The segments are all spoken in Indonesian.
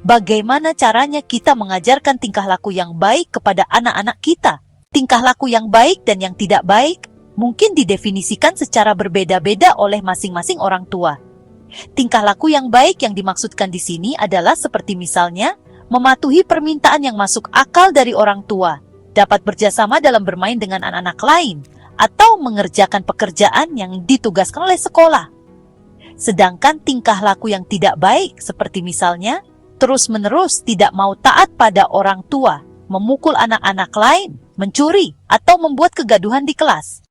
Bagaimana caranya kita mengajarkan tingkah laku yang baik kepada anak-anak kita? Tingkah laku yang baik dan yang tidak baik mungkin didefinisikan secara berbeda-beda oleh masing-masing orang tua. Tingkah laku yang baik yang dimaksudkan di sini adalah seperti misalnya mematuhi permintaan yang masuk akal dari orang tua, dapat bekerjasama dalam bermain dengan anak-anak lain, atau mengerjakan pekerjaan yang ditugaskan oleh sekolah. Sedangkan tingkah laku yang tidak baik seperti misalnya terus-menerus tidak mau taat pada orang tua, memukul anak-anak lain, mencuri, atau membuat kegaduhan di kelas.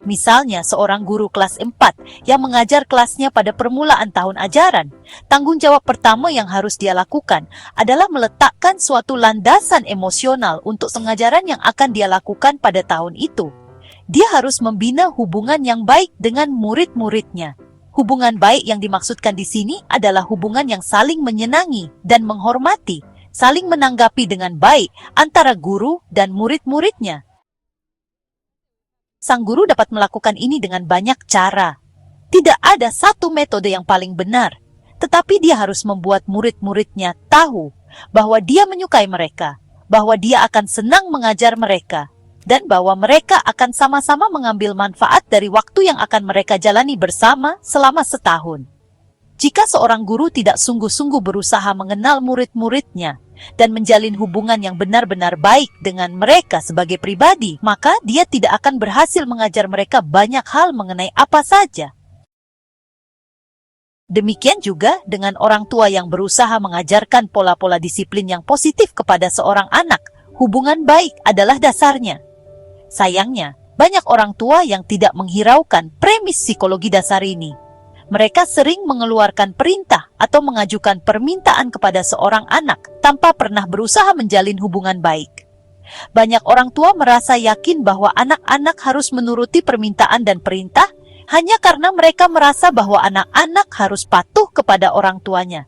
Misalnya seorang guru kelas 4 yang mengajar kelasnya pada permulaan tahun ajaran, tanggung jawab pertama yang harus dia lakukan adalah meletakkan suatu landasan emosional untuk pengajaran yang akan dia lakukan pada tahun itu. Dia harus membina hubungan yang baik dengan murid-muridnya. Hubungan baik yang dimaksudkan di sini adalah hubungan yang saling menyenangi dan menghormati, saling menanggapi dengan baik antara guru dan murid-muridnya. Sang guru dapat melakukan ini dengan banyak cara. Tidak ada satu metode yang paling benar, tetapi dia harus membuat murid-muridnya tahu bahwa dia menyukai mereka, bahwa dia akan senang mengajar mereka, dan bahwa mereka akan sama-sama mengambil manfaat dari waktu yang akan mereka jalani bersama selama setahun. Jika seorang guru tidak sungguh-sungguh berusaha mengenal murid-muridnya dan menjalin hubungan yang benar-benar baik dengan mereka sebagai pribadi, maka dia tidak akan berhasil mengajar mereka banyak hal mengenai apa saja. Demikian juga dengan orang tua yang berusaha mengajarkan pola-pola disiplin yang positif kepada seorang anak. Hubungan baik adalah dasarnya. Sayangnya, banyak orang tua yang tidak menghiraukan premis psikologi dasar ini. Mereka sering mengeluarkan perintah atau mengajukan permintaan kepada seorang anak tanpa pernah berusaha menjalin hubungan baik. Banyak orang tua merasa yakin bahwa anak-anak harus menuruti permintaan dan perintah hanya karena mereka merasa bahwa anak-anak harus patuh kepada orang tuanya.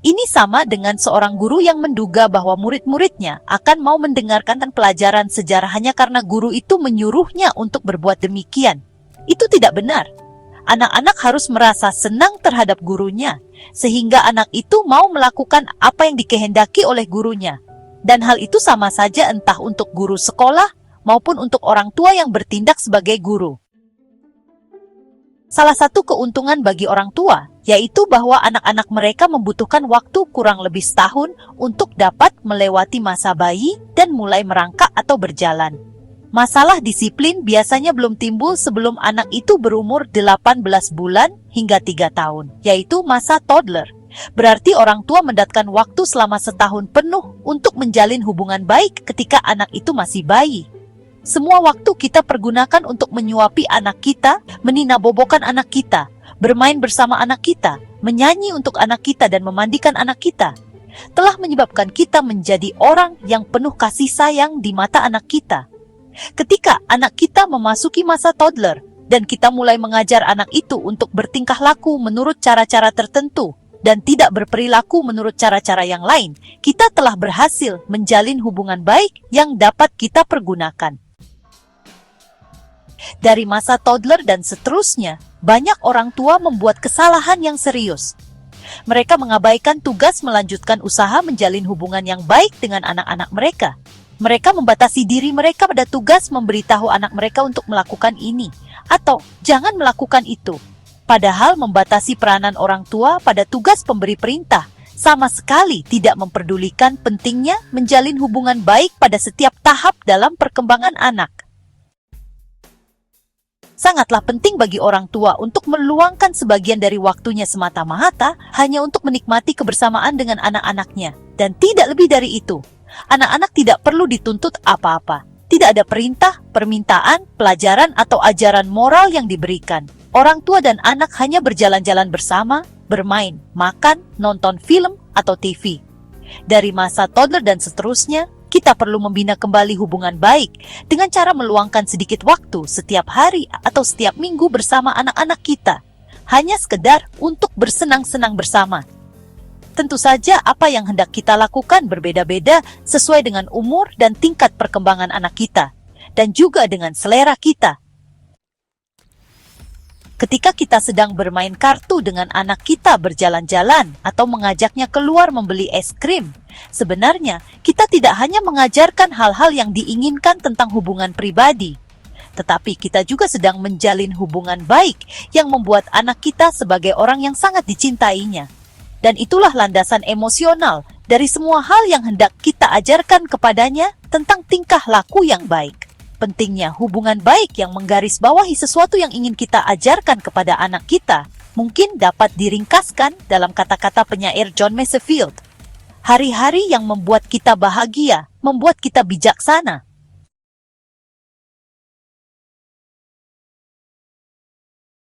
Ini sama dengan seorang guru yang menduga bahwa murid-muridnya akan mau mendengarkan pelajaran sejarah hanya karena guru itu menyuruhnya untuk berbuat demikian. Itu tidak benar. Anak-anak harus merasa senang terhadap gurunya, sehingga anak itu mau melakukan apa yang dikehendaki oleh gurunya. Dan hal itu sama saja entah untuk guru sekolah maupun untuk orang tua yang bertindak sebagai guru. Salah satu keuntungan bagi orang tua, yaitu bahwa anak-anak mereka membutuhkan waktu kurang lebih setahun untuk dapat melewati masa bayi dan mulai merangkak atau berjalan. Masalah disiplin biasanya belum timbul sebelum anak itu berumur 18 bulan hingga 3 tahun, yaitu masa toddler. Berarti orang tua mendatangkan waktu selama setahun penuh untuk menjalin hubungan baik ketika anak itu masih bayi. Semua waktu kita pergunakan untuk menyuapi anak kita, meninabobokan anak kita, bermain bersama anak kita, menyanyi untuk anak kita dan memandikan anak kita, telah menyebabkan kita menjadi orang yang penuh kasih sayang di mata anak kita. Ketika anak kita memasuki masa toddler dan kita mulai mengajar anak itu untuk bertingkah laku menurut cara-cara tertentu dan tidak berperilaku menurut cara-cara yang lain, kita telah berhasil menjalin hubungan baik yang dapat kita pergunakan. Dari masa toddler dan seterusnya, banyak orang tua membuat kesalahan yang serius. Mereka mengabaikan tugas melanjutkan usaha menjalin hubungan yang baik dengan anak-anak mereka. Mereka membatasi diri mereka pada tugas memberitahu anak mereka untuk melakukan ini, atau jangan melakukan itu. Padahal membatasi peranan orang tua pada tugas pemberi perintah sama sekali tidak memperdulikan pentingnya menjalin hubungan baik pada setiap tahap dalam perkembangan anak. Sangatlah penting bagi orang tua untuk meluangkan sebagian dari waktunya semata-mata hanya untuk menikmati kebersamaan dengan anak-anaknya. Dan tidak lebih dari itu. Anak-anak tidak perlu dituntut apa-apa. Tidak ada perintah, permintaan, pelajaran atau ajaran moral yang diberikan. Orang tua dan anak hanya berjalan-jalan bersama, bermain, makan, nonton film, atau TV. Dari masa toddler dan seterusnya, kita perlu membina kembali hubungan baik dengan cara meluangkan sedikit waktu setiap hari atau setiap minggu bersama anak-anak kita. Hanya sekedar untuk bersenang-senang bersama. Tentu saja apa yang hendak kita lakukan berbeda-beda sesuai dengan umur dan tingkat perkembangan anak kita, dan juga dengan selera kita. Ketika kita sedang bermain kartu dengan anak kita berjalan-jalan atau mengajaknya keluar membeli es krim, sebenarnya kita tidak hanya mengajarkan hal-hal yang diinginkan tentang hubungan pribadi, tetapi kita juga sedang menjalin hubungan baik yang membuat anak kita sebagai orang yang sangat dicintainya. Dan itulah landasan emosional dari semua hal yang hendak kita ajarkan kepadanya tentang tingkah laku yang baik. Pentingnya hubungan baik yang menggarisbawahi sesuatu yang ingin kita ajarkan kepada anak kita mungkin dapat diringkaskan dalam kata-kata penyair John Masefield. Hari-hari yang membuat kita bahagia, membuat kita bijaksana.